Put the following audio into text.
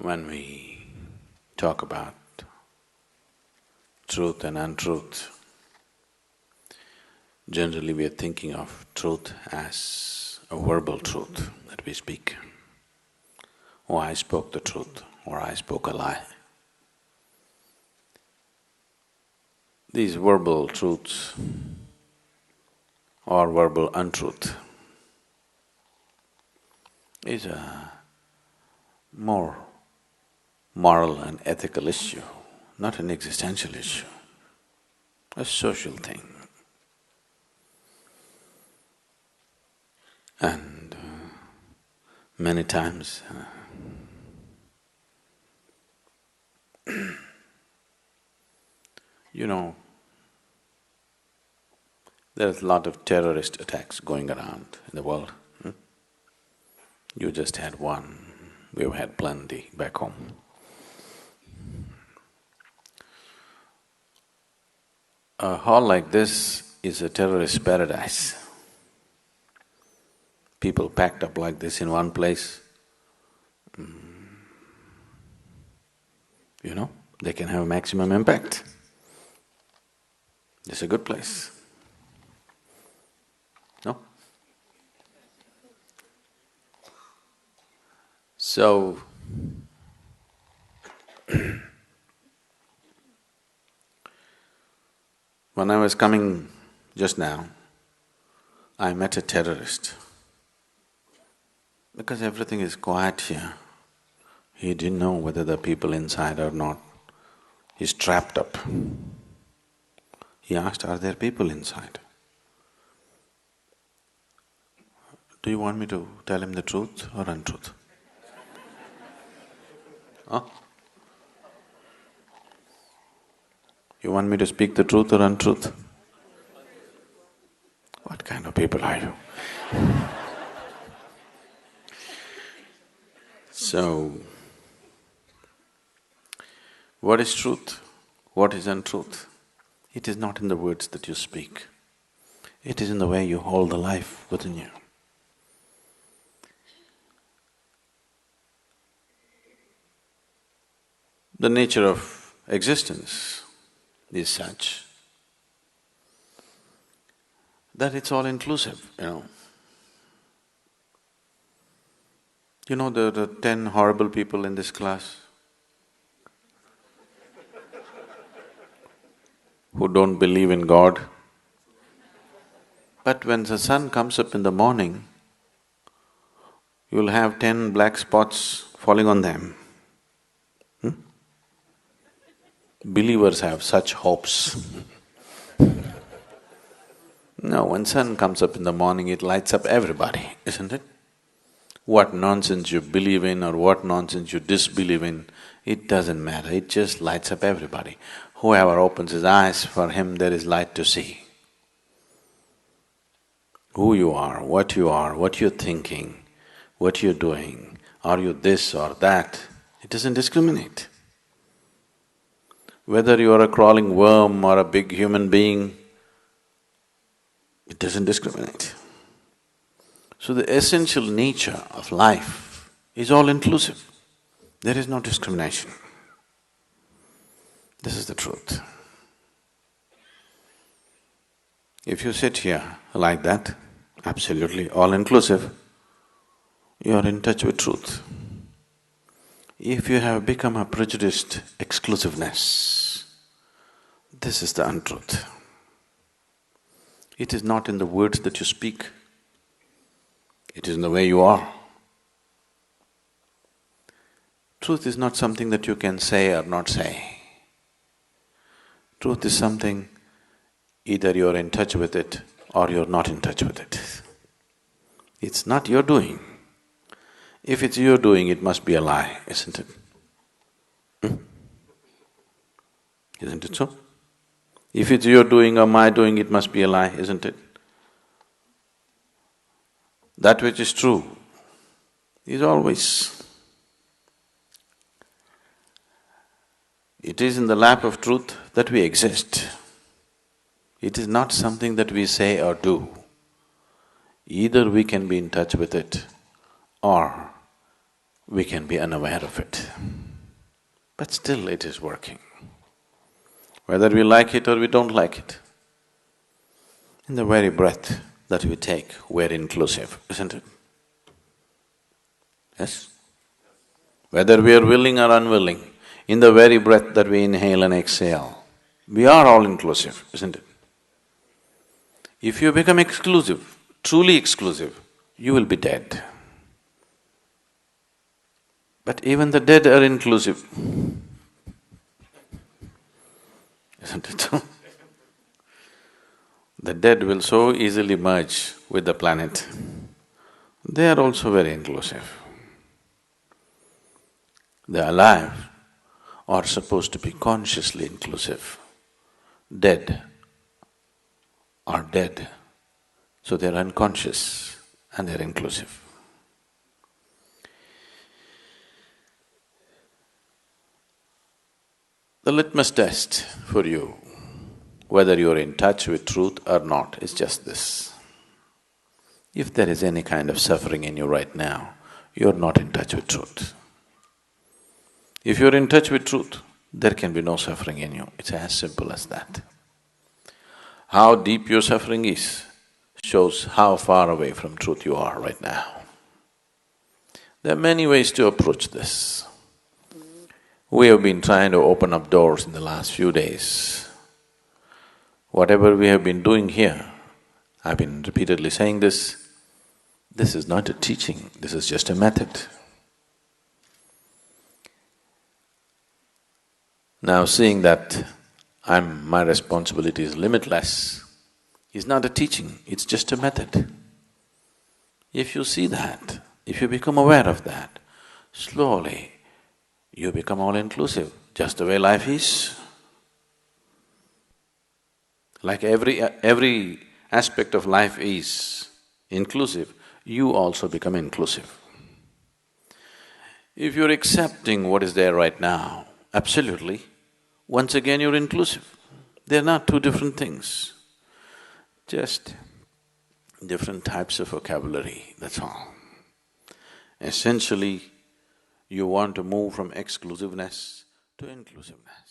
When we talk about truth and untruth, generally we are thinking of truth as a verbal truth that we speak. Oh, I spoke the truth, or I spoke a lie. These verbal truths or verbal untruth is a more moral and ethical issue, not an existential issue, a social thing. And many times you know, there's a lot of terrorist attacks going around in the world. You just had one, we've had plenty back home. A hall like this is a terrorist paradise. People packed up like this in one place, they can have maximum impact. It's a good place. No? So, when I was coming just now, I met a terrorist. Because everything is quiet here, he didn't know whether there are people inside or not. He's trapped up. He asked, are there people inside? Do you want me to tell him the truth or untruth? Huh? You want me to speak the truth or untruth? What kind of people are you? So, what is truth? What is untruth? It is not in the words that you speak. It is in the way you hold the life within you. The nature of existence is such that it's all inclusive, You know the 10 horrible people in this class who don't believe in God. But when the sun comes up in the morning, you'll have 10 black spots falling on them. Believers have such hopes. No, when sun comes up in the morning, it lights up everybody, isn't it? What nonsense you believe in or what nonsense you disbelieve in, it doesn't matter, it just lights up everybody. Whoever opens his eyes, for him there is light to see. Who you are, what you're thinking, what you're doing, are you this or that, it doesn't discriminate. Whether you are a crawling worm or a big human being, it doesn't discriminate. So the essential nature of life is all inclusive. There is no discrimination. This is the truth. If you sit here like that, absolutely all-inclusive, you are in touch with truth. If you have become a prejudiced exclusiveness, this is the untruth. It is not in the words that you speak, it is in the way you are. Truth is not something that you can say or not say. Truth is something, either you're in touch with it or you're not in touch with it. It's not your doing. If it's your doing, it must be a lie, isn't it? Isn't it so? If it's your doing or my doing, it must be a lie, isn't it? That which is true is always. It is in the lap of truth that we exist. It is not something that we say or do. Either we can be in touch with it or we can be unaware of it. But still it is working. Whether we like it or we don't like it. In the very breath that we take, we're inclusive, isn't it? Yes? Whether we are willing or unwilling, in the very breath that we inhale and exhale, we are all inclusive, isn't it? If you become exclusive, truly exclusive, you will be dead. But even the dead are inclusive, isn't it? The dead will so easily merge with the planet. They are also very inclusive. The alive are supposed to be consciously inclusive. Dead are dead, so they're unconscious and they're inclusive. The litmus test for you, whether you're in touch with truth or not, is just this. If there is any kind of suffering in you right now, you're not in touch with truth. If you're in touch with truth, there can be no suffering in you. It's as simple as that. How deep your suffering is shows how far away from truth you are right now. There are many ways to approach this. We have been trying to open up doors in the last few days. Whatever we have been doing here, I've been repeatedly saying this is not a teaching, this is just a method. Now seeing that my responsibility is limitless, is not a teaching, it's just a method. If you see that, if you become aware of that, slowly you become all-inclusive, just the way life is. Like every aspect of life is inclusive, you also become inclusive. If you're accepting what is there right now, absolutely, once again you're inclusive. They're not two different things, just different types of vocabulary, that's all. Essentially, you want to move from exclusiveness to inclusiveness.